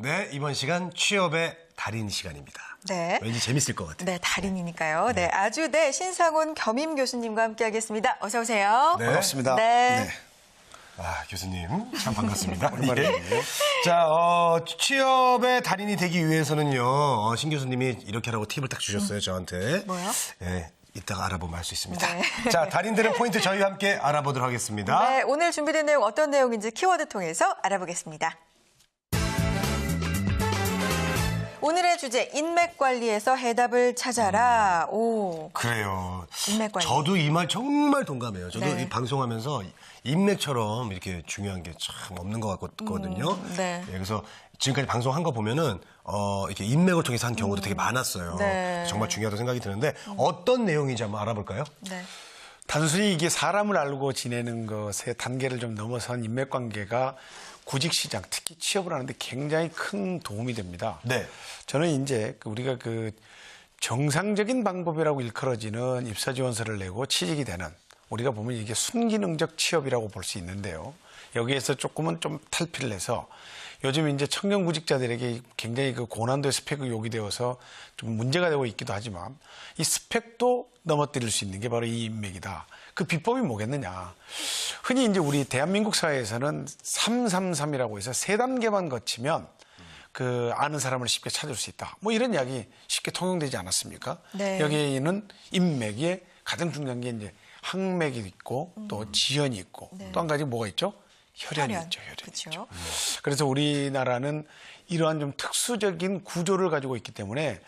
네, 이번 시간 취업의 달인 시간입니다. 네. 왠지 재밌을 것 같아요. 네, 달인이니까요. 네, 아주대 신상훈 겸임 교수님과 함께하겠습니다. 어서 오세요. 네. 반갑습니다. 네. 아, 교수님 참 반갑습니다. 예. 자, 취업의 달인이 되기 위해서는요, 신 교수님이 이렇게 하라고 팁을 딱 주셨어요, 저한테. 뭐요? 예, 이따가 알아보면 알 수 있습니다. 네. 자, 달인들의 포인트 저희와 함께 알아보도록 하겠습니다. 네, 오늘 준비된 내용 어떤 내용인지 키워드 통해서 알아보겠습니다. 오늘의 주제, 인맥 관리에서 해답을 찾아라. 오. 그래요. 인맥 관리. 저도 이 말 정말 동감해요. 저도 네. 이 방송하면서 인맥처럼 이렇게 중요한 게 참 없는 것 같거든요. 네. 예, 그래서 지금까지 방송한 거 보면은 이렇게 인맥을 통해서 한 경우도 되게 많았어요. 네. 정말 중요하다고 생각이 드는데 어떤 내용인지 한번 알아볼까요? 네. 단순히 이게 사람을 알고 지내는 것의 단계를 좀 넘어선 인맥관계가 구직시장, 특히 취업을 하는데 굉장히 큰 도움이 됩니다. 네. 저는 이제 우리가 그 정상적인 방법이라고 일컬어지는 입사지원서를 내고 취직이 되는, 우리가 보면 이게 순기능적 취업이라고 볼 수 있는데요. 여기에서 조금은 좀 탈피를 해서 요즘 이제 청년 구직자들에게 굉장히 그 고난도의 스펙이 요구되어서 좀 문제가 되고 있기도 하지만 이 스펙도 넘어뜨릴 수 있는 게 바로 이 인맥이다. 그 비법이 뭐겠느냐. 흔히 이제 우리 대한민국 사회에서는 333이라고 해서 3단계만 거치면 그 아는 사람을 쉽게 찾을 수 있다. 뭐 이런 이야기 쉽게 통용되지 않았습니까? 네. 여기에는 인맥에 가장 중요한 게 이제 항맥이 있고 또 지연이 있고 또 한 가지 뭐가 있죠? 혈연이 있죠. 혈연이 그렇죠. 있죠. 그래서 우리나라는 이러한 좀 특수적인 구조를 가지고 있기 때문에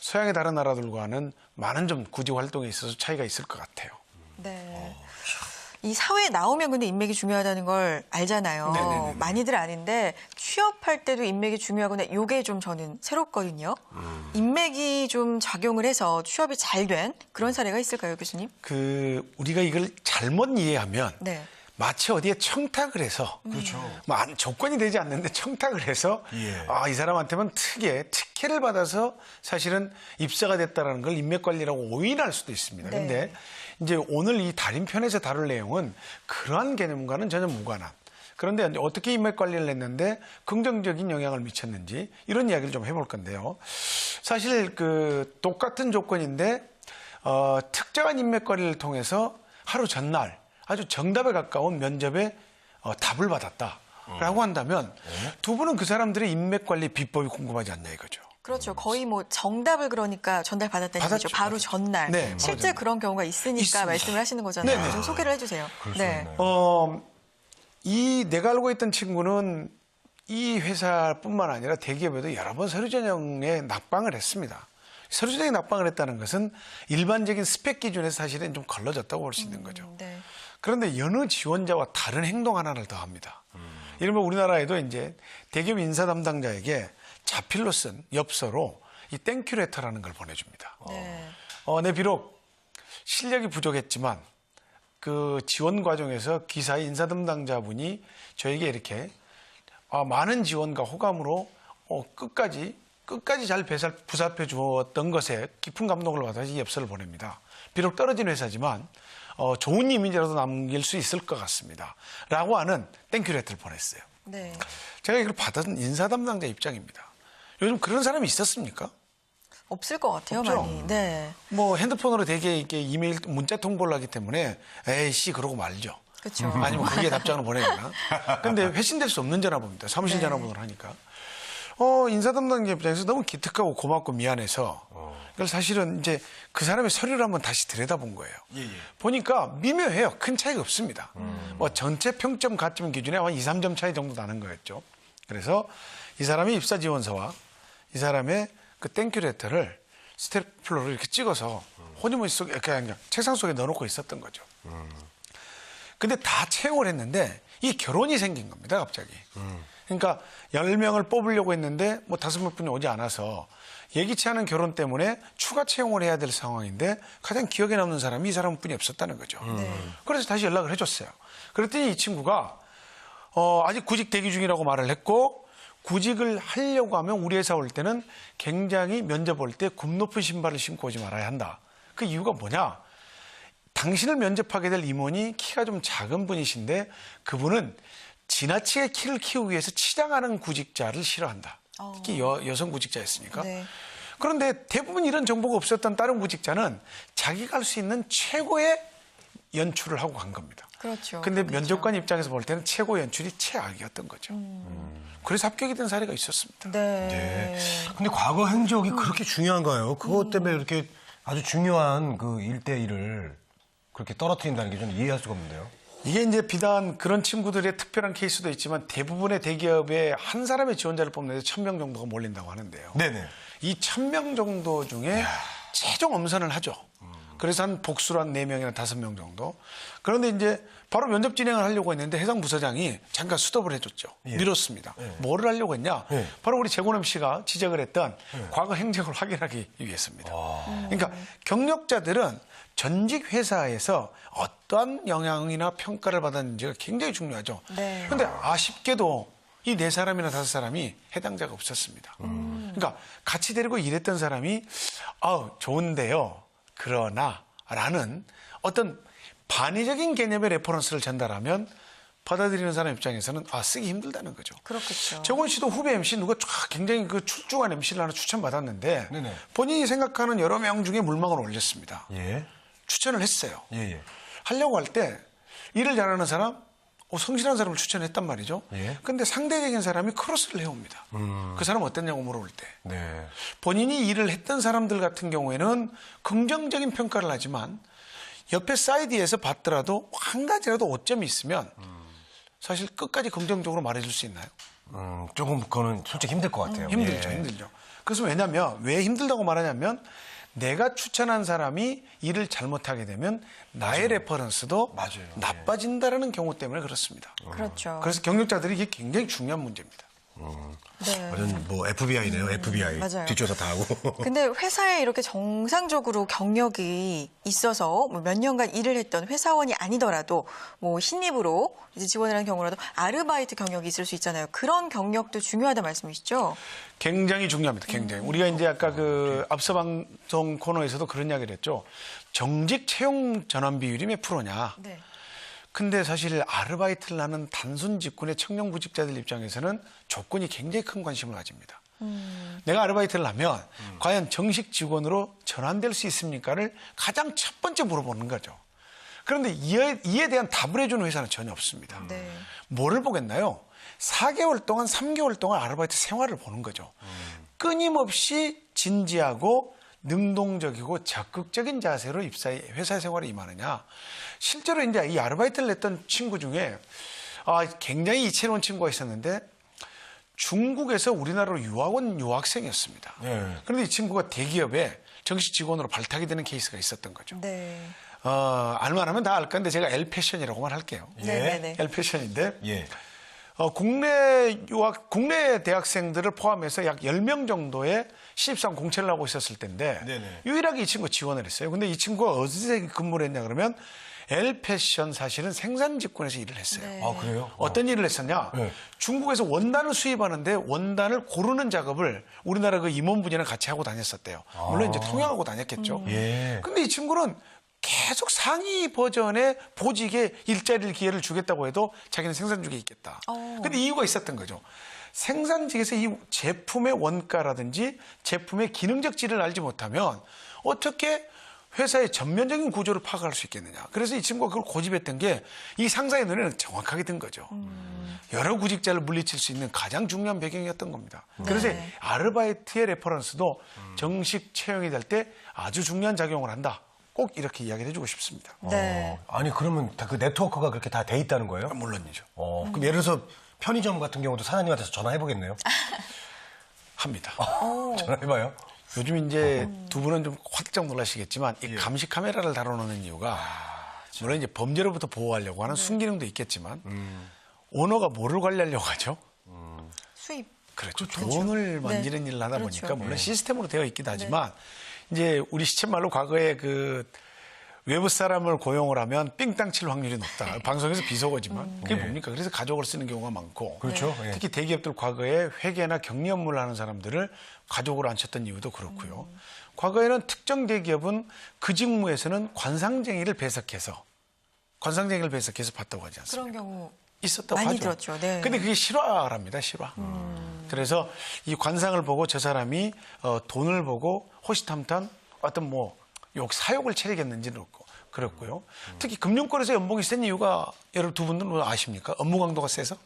서양의 다른 나라들과는 많은 좀 구직 활동에 있어서 차이가 있을 것 같아요. 네. 이 사회에 나오면 근데 인맥이 중요하다는 걸 알잖아요. 네네네. 많이들 아는데 취업할 때도 인맥이 중요하구나. 요게 좀 저는 새롭거든요. 인맥이 좀 작용을 해서 취업이 잘 된 그런 사례가 있을까요, 교수님? 그 우리가 이걸 잘못 이해하면 네. 마치 어디에 청탁을 해서 그렇죠. 뭐 조건이 되지 않는데 청탁을 해서 예. 이 사람한테만 특혜를 받아서 사실은 입사가 됐다라는 걸 인맥 관리라고 오인할 수도 있습니다. 네. 근데 이제 오늘 이 달인편에서 다룰 내용은 그러한 개념과는 전혀 무관한, 그런데 이제 어떻게 인맥 관리를 했는데 긍정적인 영향을 미쳤는지 이런 이야기를 좀 해볼 건데요. 사실 그 똑같은 조건인데 특정한 인맥 관리를 통해서 하루 전날 아주 정답에 가까운 면접에 답을 받았다라고 한다면 두 분은 그 사람들의 인맥 관리 비법이 궁금하지 않냐 이거죠. 그렇죠. 거의 뭐 정답을 그러니까 전달받았다는 받았죠, 거죠. 바로 받았죠. 전날. 네, 바로 실제 전날. 그런 경우가 있으니까 있습니다. 말씀을 하시는 거잖아요. 네네. 좀 소개를 해주세요. 네. 이 내가 알고 있던 친구는 이 회사뿐만 아니라 대기업에도 여러 번 서류 전형에 낙방을 했습니다. 서류 전형에 낙방을 했다는 것은 일반적인 스펙 기준에서 사실은 좀 걸러졌다고 볼 수 있는 거죠. 네. 그런데 여느 지원자와 다른 행동 하나를 더 합니다. 이른바 우리나라에도 이제 대기업 인사 담당자에게 자필로 쓴 엽서로 이 땡큐 레터라는 걸 보내줍니다. 네. 내 비록 실력이 부족했지만 그 지원 과정에서 기사의 인사 담당자분이 저에게 이렇게 많은 지원과 호감으로 끝까지 잘 부사표 주었던 것에 깊은 감동을 받아서 이 엽서를 보냅니다. 비록 떨어진 회사지만 좋은 이미지라도 남길 수 있을 것 같습니다. 라고 하는 땡큐 레터를 보냈어요. 네. 제가 이걸 받은 인사 담당자 입장입니다. 요즘 그런 사람이 있었습니까? 없을 것 같아요, 없죠? 많이. 네. 뭐 핸드폰으로 되게 이렇게 이메일 문자 통보를 하기 때문에 에이씨 그러고 말죠. 그렇죠. 아니면 그게 답장을 보내거나. 근데 회신될 수 없는 전화번호입니다. 사무실 네. 전화번호를 하니까. 인사 담당자 입장에서 너무 기특하고 고맙고 미안해서 이걸 사실은 이제 그 사람의 서류를 한번 다시 들여다본 거예요. 보니까 미묘해요. 큰 차이가 없습니다. 뭐 전체 평점 가점 기준에 한 2, 3점 차이 정도 나는 거였죠. 그래서 이 사람의 입사 지원서와 이 사람의 그 땡큐 레터를 스테플러로 이렇게 찍어서 호니문 속에 그냥 책상 속에 넣어놓고 있었던 거죠. 근데 다 채용을 했는데 이 결혼이 생긴 겁니다, 갑자기. 그러니까 10명을 뽑으려고 했는데 뭐 5분이 오지 않아서 예기치 않은 결혼 때문에 추가 채용을 해야 될 상황인데 가장 기억에 남는 사람이 이 사람뿐이 없었다는 거죠. 그래서 다시 연락을 해줬어요. 그랬더니 이 친구가 아직 구직 대기 중이라고 말을 했고 구직을 하려고 하면 우리 회사 올 때는 굉장히 면접 올 때 굽 높은 신발을 신고 오지 말아야 한다. 그 이유가 뭐냐? 당신을 면접하게 될 임원이 키가 좀 작은 분이신데 그분은 지나치게 키를 키우기 위해서 치장하는 구직자를 싫어한다. 특히 여성 구직자였으니까. 네. 그런데 대부분 이런 정보가 없었던 다른 구직자는 자기가 할 수 있는 최고의 연출을 하고 간 겁니다. 그렇죠. 근데 그렇죠. 면접관 입장에서 볼 때는 최고 연출이 최악이었던 거죠. 그래서 합격이 된 사례가 있었습니다. 네. 네. 근데 과거 행적이 그렇게 중요한가요? 그것 때문에 이렇게 아주 중요한 그 1대1을 그렇게 떨어뜨린다는 게 좀 이해할 수가 없는데요. 이게 이제 비단 그런 친구들의 특별한 케이스도 있지만 대부분의 대기업에 한 사람의 지원자를 뽑는데 1,000명 정도가 몰린다고 하는데요. 네네. 이 1,000명 정도 중에 최종 엄선을 하죠. 그래서 한 복수로 한 4명이나 5명 정도. 그런데 이제 바로 면접 진행을 하려고 했는데 해당 부서장이 잠깐 스톱을 해줬죠. 미뤘습니다. 뭐를 하려고 했냐? 바로 우리 재고남 씨가 지적을 했던 과거 행적을 확인하기 위해서입니다. 그러니까 경력자들은 전직 회사에서 어떠한 영향이나 평가를 받았는지가 굉장히 중요하죠. 네. 그런데 아쉽게도 이 4사람이나 5사람이 해당자가 없었습니다. 그러니까 같이 데리고 일했던 사람이 좋은데요. 그러나 라는 어떤 반의적인 개념의 레퍼런스를 전달하면 받아들이는 사람 입장에서는 쓰기 힘들다는 거죠. 그렇겠죠. 정원 씨도 후배 MC 누가 굉장히 그 출중한 MC를 하나 추천받았는데 네네. 본인이 생각하는 여러 명 중에 물망을 올렸습니다. 예. 추천을 했어요. 예. 하려고 할 때 일을 잘하는 사람, 성실한 사람을 추천했단 말이죠. 예. 근데 상대적인 사람이 크로스를 해옵니다. 그 사람 어땠냐고 물어볼 때. 네. 본인이 일을 했던 사람들 같은 경우에는 긍정적인 평가를 하지만 옆에 사이드에서 봤더라도 한 가지라도 오점이 있으면 사실 끝까지 긍정적으로 말해줄 수 있나요? 조금 그거는 솔직히 힘들 것 같아요. 힘들죠, 예. 힘들죠. 그래서 왜냐면 왜 힘들다고 말하냐면 내가 추천한 사람이 일을 잘못하게 되면 나의 레퍼런스도 맞아요. 나빠진다라는 경우 때문에 그렇습니다. 그렇죠. 그래서 경력자들이 이게 굉장히 중요한 문제입니다. 네. 완전 뭐 FBI네요. FBI. 맞아요. 뒷조사 다 하고. 근데 회사에 이렇게 정상적으로 경력이 있어서 뭐 몇 년간 일을 했던 회사원이 아니더라도 뭐 신입으로 이제 지원을 하는 경우라도 아르바이트 경력이 있을 수 있잖아요. 그런 경력도 중요하다 말씀이시죠? 굉장히 중요합니다. 굉장히. 우리가 이제 아까 그 앞서 방송 코너에서도 그런 이야기를 했죠. 정직 채용 전환 비율이 몇 프로냐. 네. 근데 사실 아르바이트를 하는 단순 직군의 청년 구직자들 입장에서는 조건이 굉장히 큰 관심을 가집니다. 내가 아르바이트를 하면 과연 정식 직원으로 전환될 수 있습니까를 가장 첫 번째 물어보는 거죠. 그런데 이에 대한 답을 해주는 회사는 전혀 없습니다. 네. 뭐를 보겠나요? 4개월 동안, 3개월 동안 아르바이트 생활을 보는 거죠. 끊임없이 진지하고 능동적이고 적극적인 자세로 회사 생활에 임하느냐. 실제로 이제 이 아르바이트를 냈던 친구 중에 굉장히 이채로운 친구가 있었는데 중국에서 우리나라로 유학 온 유학생이었습니다. 네. 그런데 이 친구가 대기업에 정식 직원으로 발탁이 되는 케이스가 있었던 거죠. 네. 알만하면 다 알 건데 제가 L패션이라고만 할게요. 네네네. L패션인데 예. 국내 대학생들을 포함해서 약 10명 정도의 신입사원 공채를 하고 있었을 때인데 네네. 유일하게 이 친구가 지원을 했어요. 근데 이 친구가 어디서 근무를 했냐 그러면 L패션 사실은 생산 직군에서 일을 했어요. 네. 아, 그래요? 어떤 일을 했었냐? 네. 중국에서 원단을 수입하는데 원단을 고르는 작업을 우리나라 그 임원분이랑 같이 하고 다녔었대요. 물론 이제 통역하고 다녔겠죠. 예. 근데 이 친구는 계속 상위 버전의 보직에 일자리를 기회를 주겠다고 해도 자기는 생산직에 있겠다. 근데 이유가 있었던 거죠. 생산직에서 이 제품의 원가라든지 제품의 기능적 질을 알지 못하면 어떻게 회사의 전면적인 구조를 파악할 수 있겠느냐. 그래서 이 친구가 그걸 고집했던 게 이 상사의 눈에는 정확하게 든 거죠. 여러 구직자를 물리칠 수 있는 가장 중요한 배경이었던 겁니다. 그래서 아르바이트의 레퍼런스도 정식 채용이 될 때 아주 중요한 작용을 한다. 꼭 이렇게 이야기를 해주고 싶습니다. 네. 아니 그러면 다 그 네트워크가 그렇게 다 돼 있다는 거예요? 물론이죠. 그럼 예를 들어서 편의점 같은 경우도 사장님한테 전화해 보겠네요. 합니다. 전화해봐요. 요즘 이제 두 분은 좀 화들짝 놀라시겠지만 이 감시 카메라를 달아놓는 이유가 물론 이제 범죄로부터 보호하려고 하는 순기능도 있겠지만 오너가 뭐를 관리하려고 하죠? 수입. 그렇죠. 돈을 만지는 일을 하다 그렇죠. 보니까 물론 시스템으로 되어 있긴 하지만 이제 우리 시쳇말로 과거에 그 외부 사람을 고용을 하면 삥땅 칠 확률이 높다. 방송에서 비속어지만 그게 뭡니까? 그래서 가족을 쓰는 경우가 많고 그렇죠. 예. 특히 대기업들 과거에 회계나 격리 업무를 하는 사람들을 가족으로 앉혔던 이유도 그렇고요. 과거에는 특정 대기업은 그 직무에서는 관상쟁이를 배석해서 봤다고 하지 않습니까? 그런 경우 있었다고 많이 하죠. 들었죠. 네. 근데 그게 실화랍니다, 실화. 그래서 이 관상을 보고 저 사람이 돈을 보고 호시탐탐 어떤 뭐 사욕을 차리겠는지는 그렇고요. 특히 금융권에서 연봉이 센 이유가 여러분 두 분들은 아십니까? 업무 강도가 세서?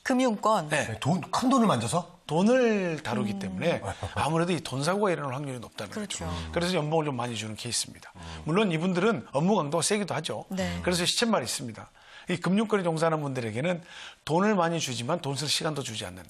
금융권. 네. 큰 돈을 만져서? 돈을 다루기 때문에 아무래도 이 돈 사고가 일어날 확률이 높다는 그렇죠. 거죠. 그래서 연봉을 좀 많이 주는 케이스입니다. 물론 이분들은 업무 강도가 세기도 하죠. 네. 그래서 시쳇말이 있습니다. 이 금융권에 종사하는 분들에게는 돈을 많이 주지만 돈 쓸 시간도 주지 않는다.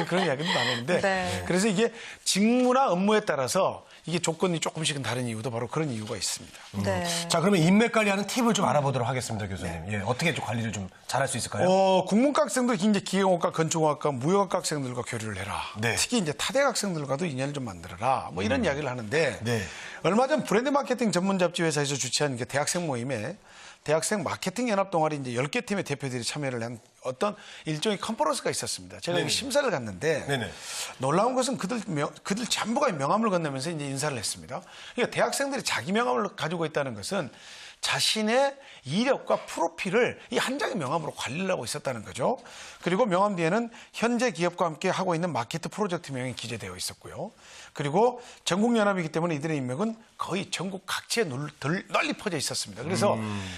그런 이야기도 나누는데 네. 그래서 이게 직무나 업무에 따라서 이게 조건이 조금씩은 다른 이유도 바로 그런 이유가 있습니다. 네. 자, 그러면 인맥 관리하는 팁을 좀 알아보도록 하겠습니다, 교수님. 예, 어떻게 좀 관리를 좀 잘할 수 있을까요? 국문과 학생들 이제 기계공학과, 건축학과, 무역학과 학생들과 교류를 해라. 네. 특히 이제 타대학 학생들과도 인연을 좀 만들어라. 뭐 이런 이야기를 하는데 네. 얼마 전 브랜드 마케팅 전문 잡지 회사에서 주최한 그 대학생 모임에 대학생 마케팅 연합 동아리 이제 10개 팀의 대표들이 참여를 한 어떤 일종의 컨퍼런스가 있었습니다. 제가 여기 심사를 갔는데 네네. 놀라운 것은 그들 전부가 명함을 건네면서 이제 인사를 했습니다. 그러니까 대학생들이 자기 명함을 가지고 있다는 것은 자신의 이력과 프로필을 이 한 장의 명함으로 관리를 하고 있었다는 거죠. 그리고 명함 뒤에는 현재 기업과 함께 하고 있는 마케트 프로젝트명이 기재되어 있었고요. 그리고 전국연합이기 때문에 이들의 인맥은 거의 전국 각지에 널리 퍼져 있었습니다. 그래서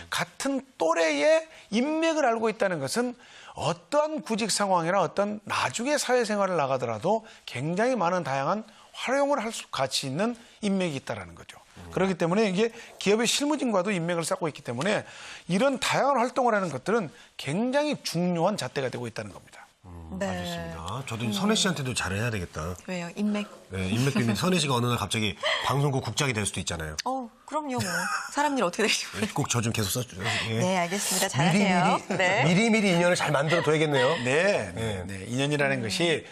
같은 또래의 인맥을 알고 있다는 것은 어떠한 구직 상황이나 어떤 나중에 사회생활을 나가더라도 굉장히 많은 다양한 활용을 할 가치 있는 인맥이 있다는 거죠. 그렇기 때문에 이게 기업의 실무진과도 인맥을 쌓고 있기 때문에 이런 다양한 활동을 하는 것들은 굉장히 중요한 잣대가 되고 있다는 겁니다. 네. 알겠습니다. 저도 선혜 씨한테도 잘해야 되겠다. 왜요? 인맥? 네, 인맥 때문에 선혜 씨가 어느 날 갑자기 방송국 국장이 될 수도 있잖아요. 그럼요. 뭐. 사람 일 어떻게 되시고. 꼭 저 좀 계속 써줘요. 예. 네, 알겠습니다. 잘하세요. 네. 미리미리 인연을 잘 만들어 둬야겠네요. 네. 인연이라는 것이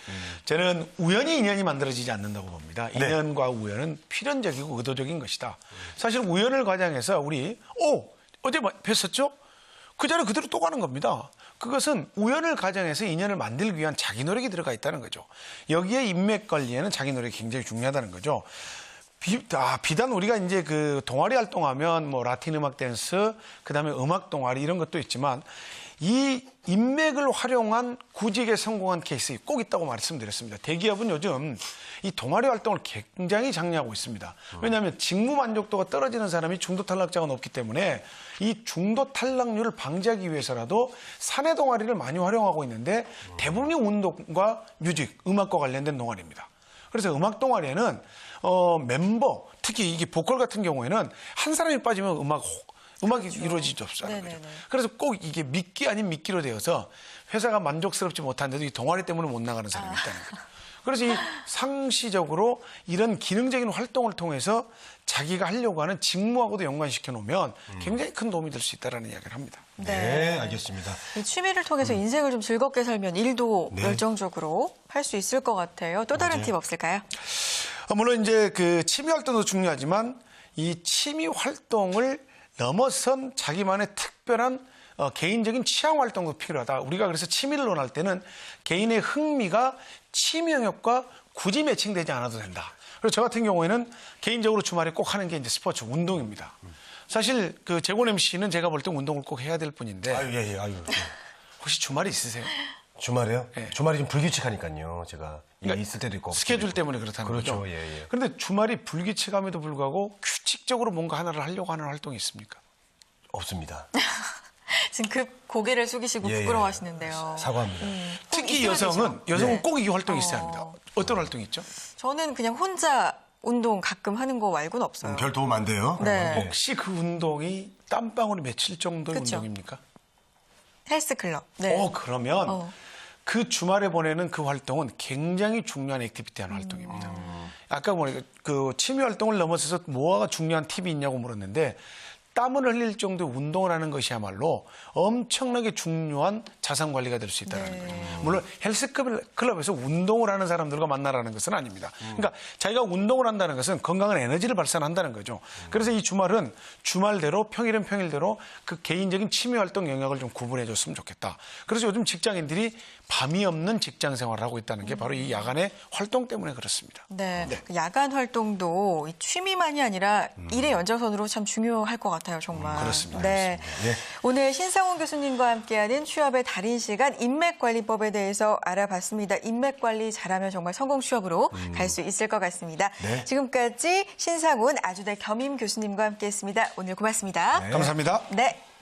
저는 우연히 인연이 만들어지지 않는다고 봅니다. 인연과 우연은 필연적이고 의도적인 것이다. 사실 우연을 과장해서 우리 어제 뵀었죠? 그 자리에 그대로 또 가는 겁니다. 그것은 우연을 가정해서 인연을 만들기 위한 자기 노력이 들어가 있다는 거죠. 여기에 인맥 관리에는 자기 노력이 굉장히 중요하다는 거죠. 비단 우리가 이제 그 동아리 활동하면 뭐 라틴 음악 댄스, 그다음에 음악 동아리 이런 것도 있지만 이 인맥을 활용한 구직에 성공한 케이스 꼭 있다고 말씀드렸습니다. 대기업은 요즘 이 동아리 활동을 굉장히 장려하고 있습니다. 왜냐하면 직무 만족도가 떨어지는 사람이 중도 탈락자가 높기 때문에 이 중도 탈락률을 방지하기 위해서라도 사내 동아리를 많이 활용하고 있는데 대부분이 운동과 뮤직, 음악과 관련된 동아리입니다. 그래서 음악 동아리에는 멤버, 특히 이게 보컬 같은 경우에는 한 사람이 빠지면 음악이 이루어지지 없어요. 그래서 꼭 이게 미끼 아닌 미끼로 되어서 회사가 만족스럽지 못한데도 이 동아리 때문에 못 나가는 사람이 있다는 거죠. 그래서 이 상시적으로 이런 기능적인 활동을 통해서 자기가 하려고 하는 직무하고도 연관시켜 놓으면 굉장히 큰 도움이 될 수 있다는 이야기를 합니다. 네, 알겠습니다. 이 취미를 통해서 인생을 좀 즐겁게 살면 일도 열정적으로 할 수 있을 것 같아요. 또 다른 팁 없을까요? 물론 이제 그 취미 활동도 중요하지만 이 취미 활동을 넘어선 자기만의 특별한 개인적인 취향 활동도 필요하다. 우리가 그래서 취미를 논할 때는 개인의 흥미가 취미 영역과 굳이 매칭되지 않아도 된다. 그래서 저 같은 경우에는 개인적으로 주말에 꼭 하는 게 이제 스포츠, 운동입니다. 사실 그 재곤 MC는 제가 볼 때 운동을 꼭 해야 될 뿐인데. 예. 혹시 주말이 있으세요? 주말에요? 네. 주말이 좀 불규칙하니까요. 제가 일이 있을 때도 있고. 스케줄 때문에 그렇다는 그렇죠. 거죠. 예. 그런데 주말이 불규칙함에도 불구하고 규칙적으로 뭔가 하나를 하려고 하는 활동이 있습니까? 없습니다. 지금 급 고개를 숙이시고 예. 부끄러워하시는데요. 사과합니다. 특히 있어야 여성은 되죠. 꼭 이 활동이 있어야 합니다. 어떤 활동이 있죠? 저는 그냥 혼자 운동 가끔 하는 거 말고는 없어요. 별 도움 안 돼요? 네. 혹시 그 운동이 땀방울이 맺힐 정도의 그쵸. 운동입니까? 헬스클럽. 네. 그러면 그 주말에 보내는 그 활동은 굉장히 중요한 액티비티한 활동입니다. 아까 보니까 그 취미 활동을 넘어서서 뭐가 중요한 팁이 있냐고 물었는데 땀을 흘릴 정도의 운동을 하는 것이야말로 엄청나게 중요한 자산 관리가 될 수 있다는 거죠. 물론 헬스클럽에서 운동을 하는 사람들과 만나라는 것은 아닙니다. 그러니까 자기가 운동을 한다는 것은 건강한 에너지를 발산한다는 거죠. 그래서 이 주말은 주말대로 평일은 평일대로 그 개인적인 취미 활동 영역을 좀 구분해 줬으면 좋겠다. 그래서 요즘 직장인들이 밤이 없는 직장 생활을 하고 있다는 게 바로 이 야간의 활동 때문에 그렇습니다. 네. 그 야간 활동도 이 취미만이 아니라 일의 연장선으로 참 중요할 것 같아요. 같아요, 정말. 그렇습니다. 네. 예. 오늘 신상훈 교수님과 함께하는 취업의 달인 시간 인맥관리법에 대해서 알아봤습니다. 인맥관리 잘하면 정말 성공 취업으로 갈 수 있을 것 같습니다. 네. 지금까지 신상훈 아주대 겸임 교수님과 함께했습니다. 오늘 고맙습니다. 감사합니다. 네.